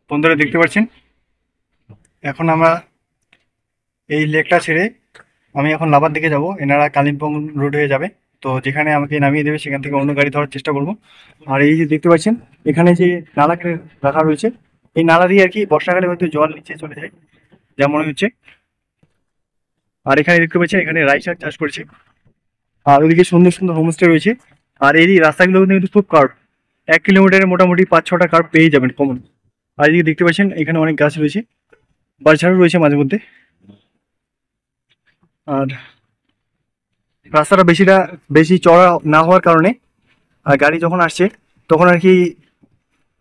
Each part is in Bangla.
বন্ধুরা দেখতে পাচ্ছেন, এখন আমরা এই লেকটা ছেড়ে আমি এখন লাভার দিকে যাব। এনারা কালিম্পং রোড হয়ে যাবে। তো যেখানে আমাকে নামিয়ে দেবে সেখান থেকে অন্য গাড়ি ধরার চেষ্টা করব। আর এই যে দেখতে পাচ্ছেন এখানে যে নালা করে রাখা রয়েছে, এই নালা দিয়ে আর কি বর্ষাকালে হয়তো জল নিচে চলে যায় যা মনে হচ্ছে। আর এখানে দেখতে পাচ্ছেন এখানে রাইস শাক চাষ করেছে। আর ওইদিকে সুন্দর সুন্দর হোমস্টে রয়েছে। আর এই রাস্তাগুলো কিন্তু খুব কার্ভ, 1 কিলোমিটারে মোটামুটি 5-6টা কার্ভ পেয়ে যাবেন কমন। আর এদিকে দেখতে পাচ্ছেন এখানে অনেক গাছ রয়েছে, বাঁশঝাড়ও রয়েছে মাঝে মধ্যে। আর রাস্তাটা বেশি চড়া না হওয়ার কারণে আর গাড়ি যখন আসছে তখন আর কি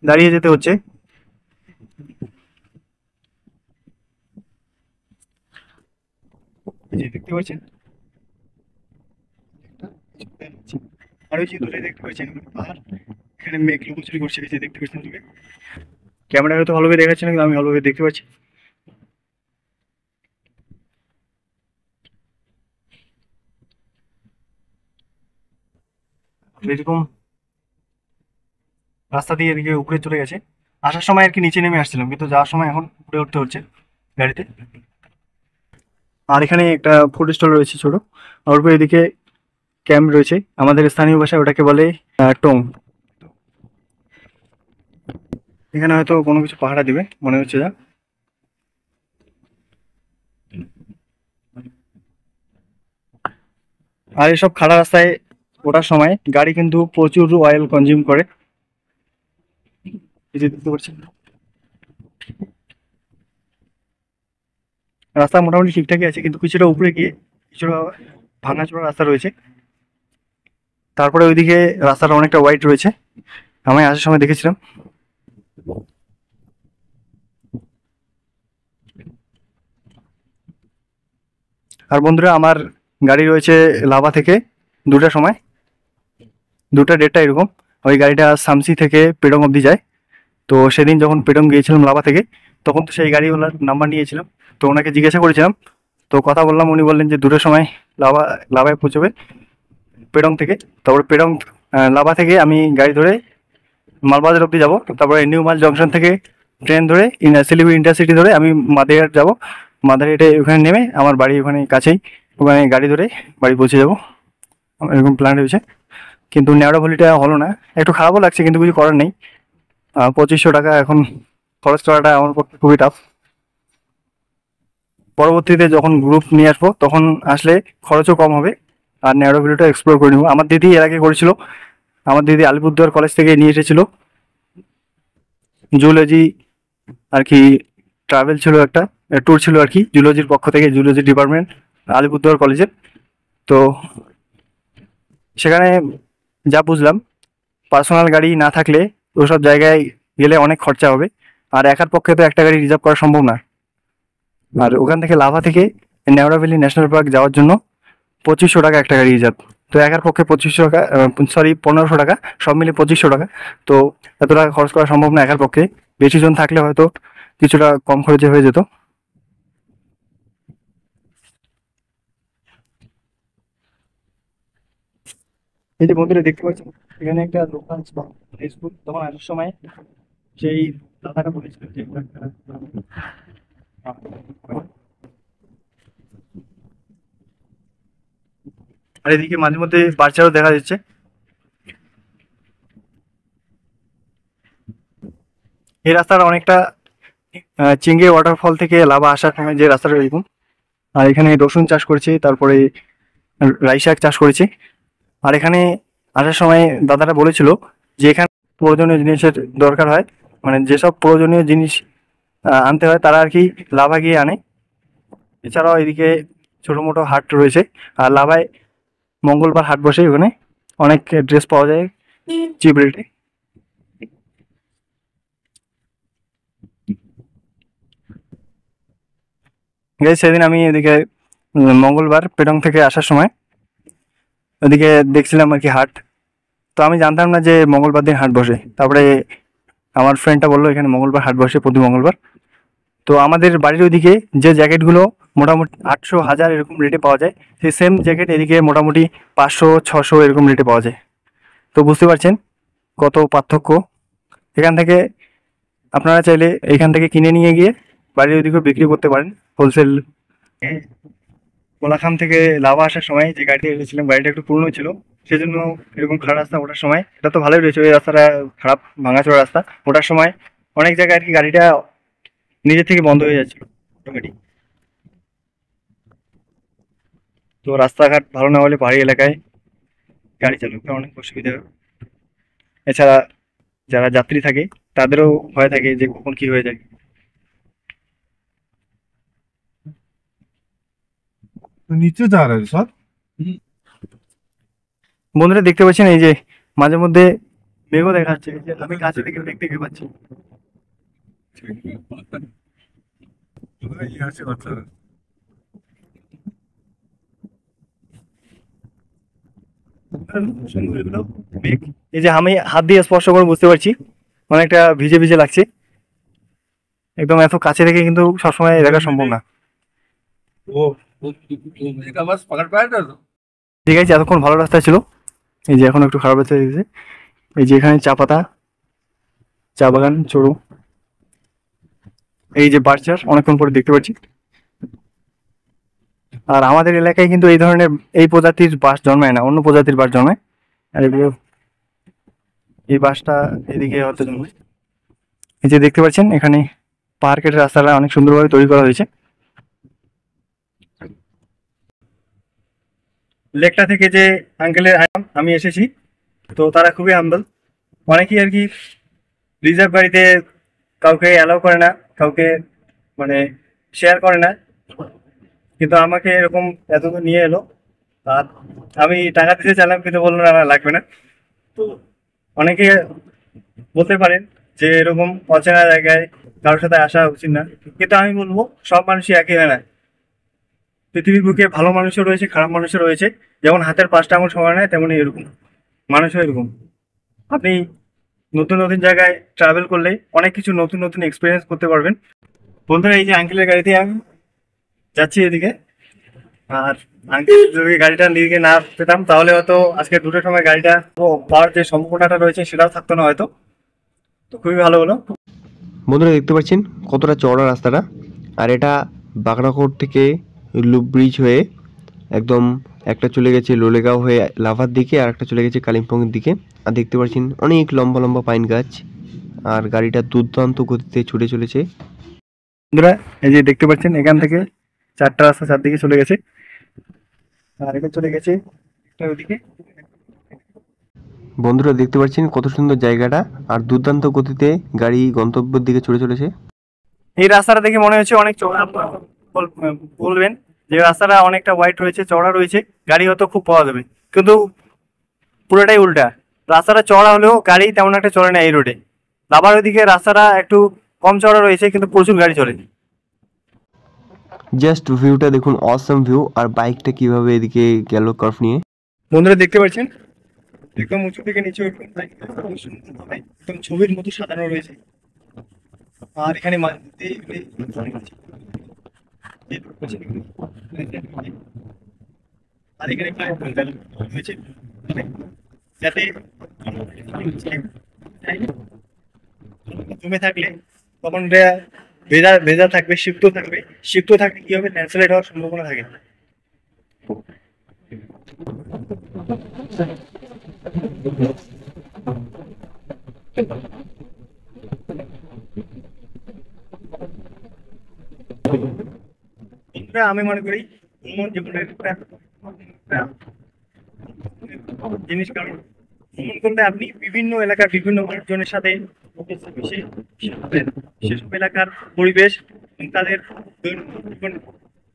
দাঁড়িয়ে যেতে হচ্ছে। এই যে দেখতে পাচ্ছেন, আর ওই যে দূরে দেখতে পাচ্ছেন পাহাড়, এখানে মেঘ লুকোচুরি করছে। এই যে দেখতে পাচ্ছেন দূরে, ক্যামেরা হয়তো ভালোভাবে দেখাচ্ছে না কিন্তু আমি ভালোভাবে দেখতে পাচ্ছি। এরকম রাস্তা দিয়ে এদিকে উপরে চলে গেছে। আসার সময় আর কি নিচে নেমে আসছিলাম, কিন্তু যাওয়ার সময় এখন উপরে উঠতে হচ্ছে গাড়িতে। আর এখানে একটা ফুড স্টল রয়েছে ছোট, আর উপরে এদিকে ক্যাম্প রয়েছে, আমাদের স্থানীয় ভাষায় ওটাকে বলে টোং। এখানে হয়তো কোনো কিছু পাহারা দিবে মনে হচ্ছে যা। আর এসব খাড়া রাস্তায় ওঠার সময় গাড়ি কিন্তু প্রচুর অয়েল কনজিউম করে। এই যে দেখতে পাচ্ছেন রাস্তা মোটামুটি ঠিকঠাকই আছে, কিন্তু কিছুটা উপরে গিয়ে কিছুটা ভাঙাচোরা রাস্তা রয়েছে। তারপরে ওইদিকে রাস্তাটা অনেকটা ওয়াইড রয়েছে, আমি আসার সময় দেখেছিলাম। আর বন্ধুরা আমার গাড়ি রয়েছে লাভা থেকে 2টার সময়, 2টা 1:30 এরকম। ওই গাড়িটা সামসি থেকে পেডং অবধি যায়। তো সেদিন যখন পেডং গিয়েছিলাম লাভা থেকে, তখন তো সেই গাড়িওয়ালার নাম্বার নিয়েছিলাম। তো ওনাকে জিজ্ঞাসা করেছিলাম, তো কথা বললাম, উনি বললেন যে 2টার সময় লাভায় পৌঁছবে পেডং থেকে। তারপরে পেডং লাভা থেকে আমি গাড়ি ধরে মালবাজার অবধি যাবো। তারপরে নিউ মাল জংশন থেকে ট্রেন ধরে শিলিগুড়ি ইন্টারসিটি ধরে আমি মাদারিহাট যাবো। মাদারিহাটে ওখানে নেমে আমার বাড়ি ওখানে কাছেই, ওখানে গাড়ি ধরে বাড়ি পৌঁছে যাবো। আমার এরকম প্ল্যান রয়েছে। কিন্তু নেওড়াভলিটা হলো না, একটু খারাপও লাগছে কিন্তু কিছু করার নেই। 2500 টাকা এখন খরচ করাটা আমার পক্ষে খুবই টাফ। পরবর্তীতে যখন গ্রুপ নিয়ে আসবো তখন আসলে খরচও কম হবে, আর নেওড়াভলিটা এক্সপ্লোর করে নেবো। আমার দিদি এর আগে করেছিল, আমার দিদি আলিপুরদুয়ার কলেজ থেকে নিয়ে এসেছিল জুলজি আর কি, ট্রাভেল ছিল একটা, ট্যুর ছিল আর কি জুলজির পক্ষ থেকে, জুলজি ডিপার্টমেন্ট আলিপুরদুয়ার কলেজের। তো সেখানে যা বুঝলাম, পার্সোনাল গাড়ি না থাকলে ওসব জায়গায় গেলে অনেক খরচা হবে। আর একার পক্ষে তো একটা গাড়ি রিজার্ভ করা সম্ভব না। আর ওখান থেকে লাভা থেকে নেওড়া ভ্যালি ন্যাশনাল পার্ক যাওয়ার জন্য 2500 টাকা একটা গাড়ি রিজার্ভ। তো একার পক্ষে 2500 টাকা, সরি 1500 টাকা, সব মিলে 2500 টাকা। তো এত টাকা খরচ করা সম্ভব না একার পক্ষে। বেশি জন থাকলে হয়তো কিছুটা কম খরচে হয়ে যেত। এই যে বন্ধুরা দেখতে পাচ্ছেন এখানে একটা লোকাল স্কুল, তখন আসার সময় সেই দাদাটা বলেছিল যে আর এদিকে মাঝে মধ্যে বাচ্চারও দেখা যাচ্ছে। এই রাস্তাটা অনেকটা চিংড়ি ওয়াটারফল থেকে লাভা আসার সময় যে রাস্তাটা এরকম। আর এখানে রসুন চাষ করেছে, তারপরে রাই শাক চাষ করেছে। আর এখানে আসার সময় দাদাটা বলেছিল যে এখানে প্রয়োজনীয় জিনিসের দরকার হয়, মানে যেসব প্রয়োজনীয় জিনিস আনতে হয় তারা আর কি লাভা গিয়ে আনে। এছাড়াও এদিকে ছোটো মোটো হাট রয়েছে। আর লাভায় মঙ্গলবার হাট বসে, ওখানে অনেক ড্রেস পাওয়া যায় চিপ রেটে। সেদিন আমি এদিকে মঙ্গলবার পেটং থেকে আসার সময় ওদিকে দেখছিলাম আর কি হাট। তো আমি জানতাম না যে মঙ্গলবার দিন হাট বসে। তারপরে আমার ফ্রেন্ডটা বললো এখানে মঙ্গলবার হাট বসে প্রতি মঙ্গলবার। তো আমাদের বাড়ির ওইদিকে যে জ্যাকেটগুলো মোটামুটি 800 1000 এরকম রেটে পাওয়া যায়, সেই সেম জ্যাকেট এদিকে মোটামুটি 500 600 এরকম রেটে পাওয়া যায়। তো বুঝতে পারছেন কত পার্থক্য। এখান থেকে আপনারা চাইলে এইখান থেকে কিনে নিয়ে গিয়ে বাড়ির ওদিকেও বিক্রি করতে পারেন হোলসেল। কোলাখাম থেকে লাভা আসার সময় যে গাড়িতে এসেছিলাম গাড়িটা একটু পুরনো ছিল, সেজন্য এরকম খারাপ রাস্তা ওঠার সময়, এটা তো ভালোই রয়েছে, ওই রাস্তাটা খারাপ ভাঙাচোরা রাস্তা, ওঠার সময় অনেক জায়গায় আর কি গাড়িটা নিজে থেকে বন্ধ হয়ে যাচ্ছিল অটোমেটিক। তো রাস্তাঘাট ভালো না হলে পাহাড়ি এলাকায় গাড়ি চালাতে অনেক অসুবিধা হয়। এছাড়া যারা যাত্রী থাকে তাদেরও ভয় থাকে যে কখন কি হয়ে যায়। तो नीचे जा रहे हो सर? বন্ধুরা দেখতে পাচ্ছেন এই যে মাঝে মধ্যে মেঘও দেখা যাচ্ছে, এই যে আমি কাছে থেকে দেখতে পাচ্ছি। यहाँ से बता रहे মেঘ, এই যে আমি হাত দিয়ে স্পর্শ করে বুঝতে পারছি অনেকটা ভিজে ভিজে লাগছে। একদম এত কাছে থেকে কিন্তু সবসময় দেখা সম্ভব না। वो का बस पकड़ पाया था तो ঠিক আছে, এতক্ষণ ভালো রাস্তা ছিল, এই যে এখন একটু খারাপ রাস্তা দিয়েছে। এই যে এখানে চা পাতা, চা বাগান, চড়ু, এই যে বার্চার অনেকক্ষণ পরে দেখতে পাচ্ছি। আর আমাদের এলাকায় কিন্তু এই ধরনের এই প্রজাতির বাস জন্মায় না, অন্য প্রজাতির বাস জন্মায়। আর এগুলো এই বাসটা এদিকে হয়তো জন্মায়। এই যে দেখতে পাচ্ছেন এখানে পার্কের রাস্তাটা অনেক সুন্দরভাবে তৈরি করা হয়েছে। লেকটা থেকে যে আঙ্কেলের আমি এসেছি, তো তারা খুবই হাম্বল। অনেকেই আর কি রিজার্ভ গাড়িতে কাউকে অ্যালাউ করে না, কাউকে মানে শেয়ার করে না, কিন্তু আমাকে এরকম এতদূর নিয়ে এলো। আর আমি টাকা দিতে চাইলাম কিন্তু বললো না, না লাগবে না। তো অনেকে বলতে পারেন যে এরকম অচেনা জায়গায় কারোর সাথে আসা উচিত না, কিন্তু আমি বলবো সব মানুষই একই হয় না। পৃথিবীর বুকে ভালো মানুষও রয়েছে, খারাপ মানুষও রয়েছে। যেমন হাতের 5টা আঙুল সমান হয়, তেমনই এরকম মানুষও এরকম। আপনি নতুন নতুন জায়গায় ট্রাভেল করলে অনেক কিছু নতুন নতুন এক্সপিরিয়েন্স করতে পারবেন। বন্ধুরা এই যে আঙ্কেলের গাড়িতে আমি যাচ্ছি এদিকে, আর আঙ্কেল যদি গাড়িটা নিয়ে না পেতাম তাহলে হয়তো আজকে 2টার সময় গাড়িটা পাওয়ার যে সম্ভাবনাটা রয়েছে সেটাও থাকতো না হয়তো। তো খুবই ভালো হলো। বন্ধুরা দেখতে পাচ্ছেন কতটা চওড়া রাস্তাটা, আর এটা বাগনাকোট থেকে লুপ ব্রিজ হয়ে একদম একটা চলে গেছে লোলেগাঁও হয়ে লাভার দিকে, আর একটা চলে গেছে কালিম্পংয়ের দিকে। আর দেখতে পাচ্ছেন অনেক লম্বা লম্বা পাইন গাছ, আর গাড়িটা দুর্দান্ত গতিতে ছুটে চলেছে। বন্ধুরা এই যে দেখতে পাচ্ছেন এখান থেকে 4টা রাস্তা 4 দিকে চলে গেছে, আর এটা চলে গেছে একটা ওদিকে। বন্ধুরা দেখতে পাচ্ছেন কত সুন্দর জায়গাটা, আর দুর্দান্ত গতিতে গাড়ি গন্তব্যের দিকে ছুটে চলেছে। এই রাস্তাটা দেখে মনে হচ্ছে অনেক চওড়া, বলবেন যে রাস্তাটা অনেকটা ওয়াইড রয়েছে, চওড়া রয়েছে, গাড়ি হয়তো খুব পাওয়া যাবে, কিন্তু পুরোটাই উল্টা। রাস্তাটা চওড়া হলেও গাড়ি তেমন একটা চলে না এই রোডে। আবার ওইদিকে রাস্তাটা একটু কম চওড়া রয়েছে কিন্তু প্রচুর গাড়ি চলে। জাস্ট ভিউটা দেখুন, অসম ভিউ। আর বাইকটা কিভাবে এদিকে গেল কার্ভ নিয়ে। বন্ধুরা দেখতে পাচ্ছেন একদম উঁচু থেকে নিচে একদম ছবির মতো সাজানো রয়েছে। আর এখানে আর এখানে হয়েছে যাতে জমে থাকলে তখন ভেজা ভেজা থাকবে, সিক্ত থাকবে, সিক্ত থাকলে কি হবে, ন্যাচারাল হওয়ার সম্ভাবনা থাকে। আমি মনে করি জীবনের জিনিস, কারণ ভ্রমণ করলে আপনি বিভিন্ন এলাকার বিভিন্ন মানুষজনের সাথে সেসব এলাকার পরিবেশ, তাদের দৈনন্দিন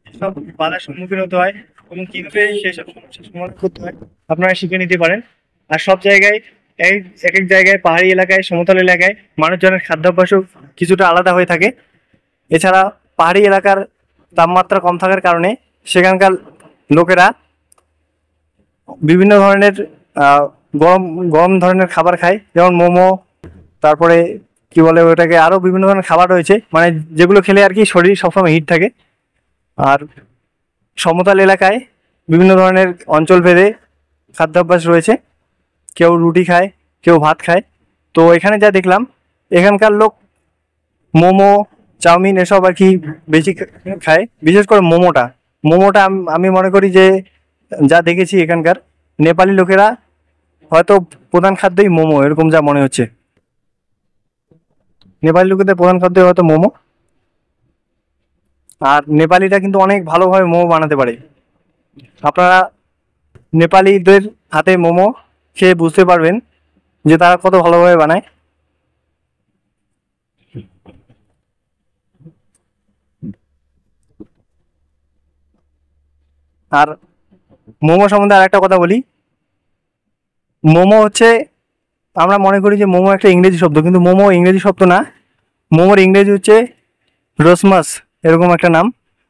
সব বাধার সম্মুখীন হতে হয় এবং কিভাবে সেসব সমস্যার সমাধান করতে হয় আপনারা শিখে নিতে পারেন। আর সব জায়গায় এক এক জায়গায় পাহাড়ি এলাকায়, সমতল এলাকায় মানুষজনের খাদ্যাভ্যাসও কিছুটা আলাদা হয়ে থাকে। এছাড়া পাহাড়ি এলাকার তাপমাত্রা কম থাকার কারণে সেখানকার লোকেরা বিভিন্ন ধরনের গরম গরম ধরনের খাবার খায়, যেমন মোমো, তারপরে কি বলে ওটাকে, আরও বিভিন্ন ধরনের খাবার রয়েছে, মানে যেগুলো খেলে আর কি শরীর সবসময় হিট থাকে। আর সমতল এলাকায় বিভিন্ন ধরনের অঞ্চল ভেদে খাদ্যাভ্যাস রয়েছে, কেউ রুটি খায়, কেউ ভাত খায়। তো এখানে যা দেখলাম, এখানকার লোক মোমো, চাউমিন এসব আর কি বেশি খায়। বিশেষ করে মোমোটা, আমি মনে করি যে যা দেখেছি এখানকার নেপালি লোকেরা হয়তো প্রধান খাদ্যই মোমো, এরকম যা মনে হচ্ছে। নেপালি লোকেদের প্রধান খাদ্য হয়তো মোমো। আর নেপালিরা কিন্তু অনেক ভালোভাবে মোমো বানাতে পারে। আপনারা নেপালিদের হাতে মোমো খেয়ে বুঝতে পারবেন যে তারা কত ভালোভাবে বানায়। আর মোমো সম্বন্ধে আরেকটা কথা বলি, মোমো হচ্ছে, আমরা মনে করি যে মোমো একটা ইংরেজি শব্দ, কিন্তু মোমো ইংরেজি শব্দ না। মোমোর ইংরেজি হচ্ছে রসমাস, এরকম একটা নাম।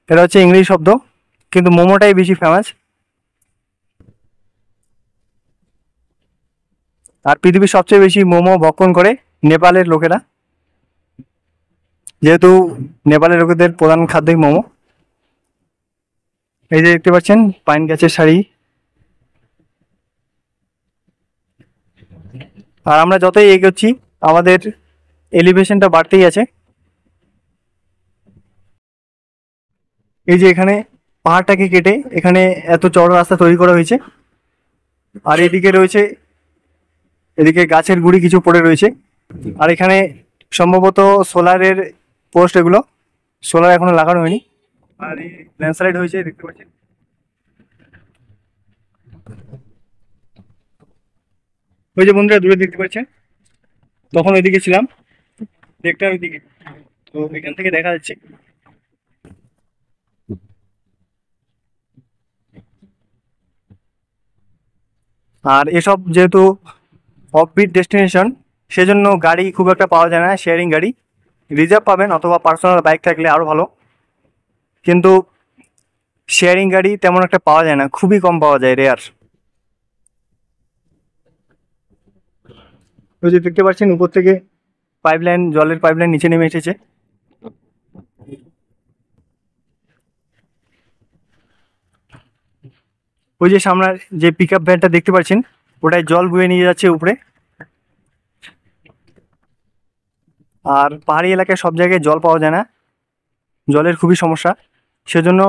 এটা হচ্ছে ইংরেজি শব্দ, কিন্তু মোমোটাই বেশি ফেমাস। আর পৃথিবীর সবচেয়ে বেশি মোমো ভক্ষণ করে নেপালের লোকেরা, যেহেতু নেপালের লোকেদের প্রধান খাদ্যই মোমো। এই যে দেখতে পাচ্ছেন পাইন গাছের সারি। আর আমরা যতই এগোচ্ছি আমাদের এলিভেশনটা বাড়তেই আছে। এই যে এখানে পাহাড়টাকে কেটে এখানে এত চওড়া রাস্তা তৈরি করা হয়েছে। আর এদিকে রয়েছে, এদিকে গাছের গুড়ি কিছু পড়ে রয়েছে। আর এখানে সম্ভবত সোলারের পোস্ট, এগুলো সোলার এখনো লাগানো হয়নি। আর এই ল্যান্ডস্লাইড হয়েছে দেখতে পাচ্ছেন। ওই যে বন্ধুরা দূরে দেখতে পাচ্ছেন, তখন ওইদিকে ছিলাম, দেখলাম ওইদিকে, তো এখান থেকে দেখা যাচ্ছে। আর এসব যেহেতু অফবিট ডেস্টিনেশন, সেজন্য গাড়ি খুব একটা পাওয়া যায় না। শেয়ারিং গাড়ি রিজার্ভ পাবেন, অথবা পার্সোনাল বাইক থাকলে আরও ভালো। কিন্তু শেয়ারিং গাড়ি তেমন একটা পাওয়া যায় না, খুবই কম পাওয়া যায়, রেয়ার। ওই যে দেখতে পাচ্ছেন উপর থেকে পাইপলাইন, জলের পাইপলাইন নিচে নেমে এসেছে। ওই যে সামনের যে পিক আপ ভ্যানটা দেখতে পাচ্ছেন, ওটাই জল বয়ে নিয়ে যাচ্ছে উপরে। আর পাহাড়ি এলাকায় সব জায়গায় জল পাওয়া যায় না, জলের খুবই সমস্যা। সেজন্য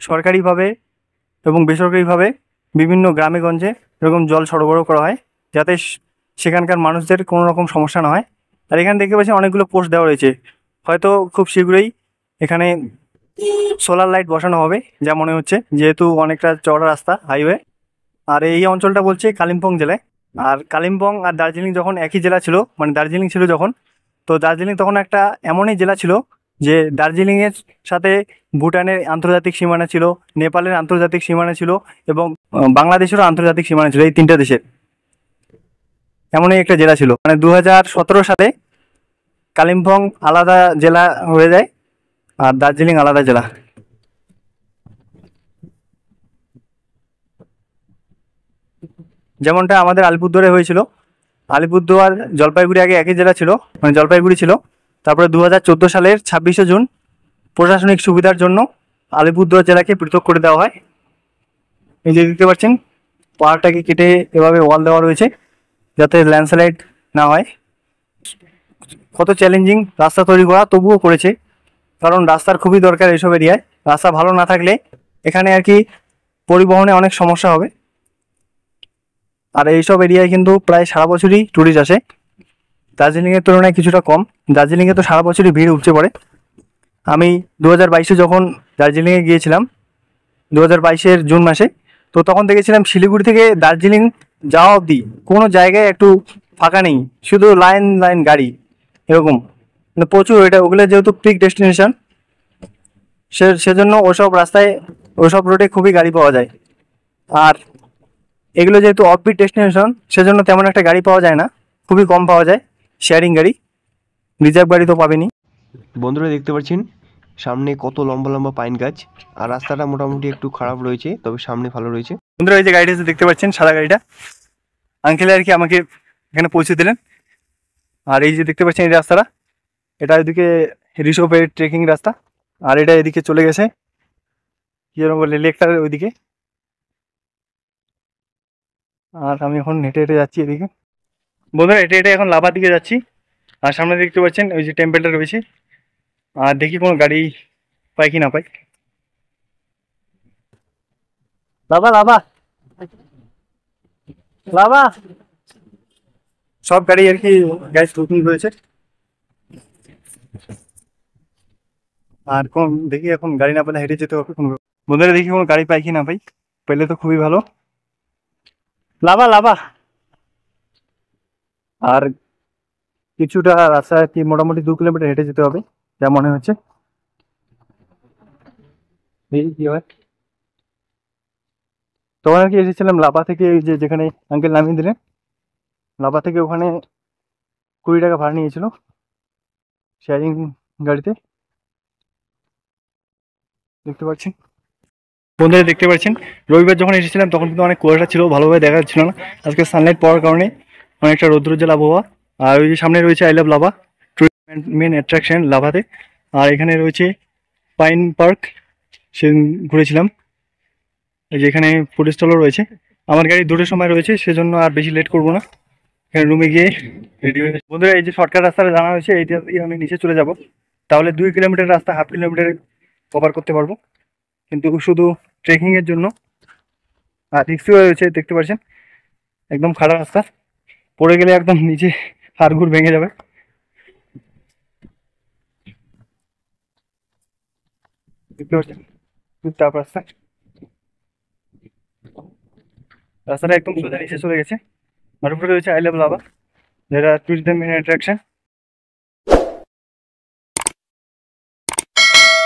সরকারিভাবে এবং বেসরকারিভাবে বিভিন্ন গ্রামে গঞ্জে এরকম জল সরবরাহ করা হয়, যাতে সেখানকার মানুষদের কোনো রকম সমস্যা না হয়। আর এখানে দেখতে পাচ্ছেন অনেকগুলো পোস্ট দেওয়া রয়েছে, হয়তো খুব শীঘ্রই এখানে সোলার লাইট বসানো হবে যা মনে হচ্ছে, যেহেতু অনেকটা চওড়া রাস্তা, হাইওয়ে। আর এই অঞ্চলটা বলছে কালিম্পং জেলায়। আর কালিম্পং আর দার্জিলিং যখন একই জেলা ছিল, মানে দার্জিলিং ছিল যখন, তো দার্জিলিং তখন একটা এমনই জেলা ছিল যে দার্জিলিংয়ের সাথে ভুটানের আন্তর্জাতিক সীমানা ছিল, নেপালের আন্তর্জাতিক সীমানা ছিল, এবং বাংলাদেশেরও আন্তর্জাতিক সীমানা ছিল, এই তিনটা দেশের এমনই একটা জেলা ছিল। মানে 2017 সালে কালিম্পং আলাদা জেলা হয়ে যায় আর দার্জিলিং আলাদা জেলা। যেমনটা আমাদের আলিপুরদুয়ারে হয়েছিল। আলিপুরদুয়ার জলপাইগুড়ি আগে একই জেলা ছিল, মানে জলপাইগুড়ি ছিল। তারপরে 2014 সালের 26শে জুন প্রশাসনিক সুবিধার জন্য আলিপুরদুয়ার জেলাকে পৃথক করে দেওয়া হয়। এই যে দেখতে পাচ্ছেন পাহাড়টাকে কেটে এভাবে ওয়াল দেওয়া রয়েছে যাতে ল্যান্ডস্লাইড না হয়। কত চ্যালেঞ্জিং রাস্তা তৈরি করা, তবুও করেছে, কারণ রাস্তার খুবই দরকার এইসব এরিয়ায়। রাস্তা ভালো না থাকলে এখানে আর কি পরিবহনে অনেক সমস্যা হবে। আর এইসব এরিয়ায় কিন্তু প্রায় সারা বছরই ট্যুরিস্ট আসে, দার্জিলিংয়ের তুলনায় কিছুটা কম। দার্জিলিংয়ে তো সারা বছরই ভিড় উপচে পড়ে। আমি 2022-এ যখন দার্জিলিংয়ে গিয়েছিলাম, 2022-এর জুন মাসে, তো তখন দেখেছিলাম শিলিগুড়ি থেকে দার্জিলিং যাওয়া অবধি কোনো জায়গায় একটু ফাঁকা নেই, শুধু লাইন লাইন গাড়ি এরকম, মানে প্রচুর। ওগুলো যেহেতু পিক ডেস্টিনেশন, সেজন্য ওসব রাস্তায়, ওসব রোডে খুবই গাড়ি পাওয়া যায়। আর এগুলো যেহেতু অফবিট ডেস্টিনেশন, সেজন্য তেমন একটা গাড়ি পাওয়া যায় না, খুবই কম পাওয়া যায় শেয়ারিং গাড়ি। রিজার্ভ গাড়ি তো পাবেনি। বন্ধুরা দেখতে পাচ্ছেন সামনে কত লম্বা লম্বা পাইন গাছ, আর রাস্তাটা মোটামুটি একটু খারাপ রয়েছে, তবে সামনে ভালো রয়েছে। বন্ধুরা এই যে গাড়িটা দেখতে পাচ্ছেন, সাদা গাড়িটা, আঙ্কেল আর কি আমাকে এখানে পৌঁছে দিলেন। আর এই যে দেখতে পাচ্ছেন এই রাস্তাটা, এটা এদিকে রিসোপের ট্রেকিং রাস্তা, আর এটা এদিকে চলে গেছে কি যেন বলে লেকটার ওইদিকে। আর আমি এখন হেঁটে হেঁটে যাচ্ছি এদিকে। বন্ধুরা হেঁটে হেঁটে এখন লাভার দিকে যাচ্ছি। আর সামনে দেখতে পাচ্ছেন ওই যে টেম্পেলটা রয়েছে, আর দেখি কোনো গাড়ি পাই কি না পাই। লাভা লাভা লাভা, সব গাড়ি আর কি গ্যাস বুকিং রয়েছে। আর কোন দেখি এখন গাড়ি না পেলে হেঁটে যেতে হবে কোনো। বন্ধুরা দেখি কোনো গাড়ি পাই কি না পাই, পেলে তো খুবই ভালো। লাভা লাভা, আর কিছুটা রাস্তা আর কি মোটামুটি 2 কিলোমিটার হেঁটে যেতে হবে যা মনে হচ্ছে। দেখি কি হয়। তখন আর কি এসেছিলাম লাভা থেকে, ওই যে যেখানে আঙ্কেল নামিয়ে দিলেন, লাভা থেকে ওখানে 20 টাকা ভাড়া নিয়েছিল শেয়ারিং গাড়িতে। দেখতে পাচ্ছেন বন্ধুরা, দেখতে পাচ্ছেন রবিবার যখন এসেছিলাম তখন কিন্তু অনেক কুয়াশা ছিল, ভালোভাবে দেখা যাচ্ছিল না। আজকে সানলাইট পাওয়ার কারণে অনেকটা রৌদ্রোজ্জ্বল আবহাওয়া। আর ওই যে সামনে রয়েছে I love Lava, main attraction লাভাতে। আর এখানে রয়েছে পাইন পার্ক, সেদিন ঘুরেছিলাম। এই যে এখানে ফুড স্টলও রয়েছে। আমার গাড়ি 2টোর সময় রয়েছে, সেজন্য আর বেশি লেট করবো না, এখানে রুমে গিয়ে রেডি হয়ে। বন্ধুরা এই যে শর্টকাট রাস্তাটা জানা হয়েছে, এইটা দিয়ে আমি নিচে চলে যাব, তাহলে 2 কিলোমিটার রাস্তা 1/2 কিলোমিটার কভার করতে পারবো। কিন্তু শুধু ট্রেকিং এর জন্য। আর রিক্সও রয়েছে, দেখতে পাচ্ছেন একদম খাড়া রাস্তা, পড়ে গেলে একদম নিচে হাড়গুড় ভেঙে যাবে। দেখতে পাচ্ছেন খুব টাফ রাস্তা, রাস্তাটা একদম সোজা নিচে চলে গেছে। আর উপরে রয়েছে আই লাভ লাভা, যেটা টুরিজম মেন অ্যাট্রাকশন।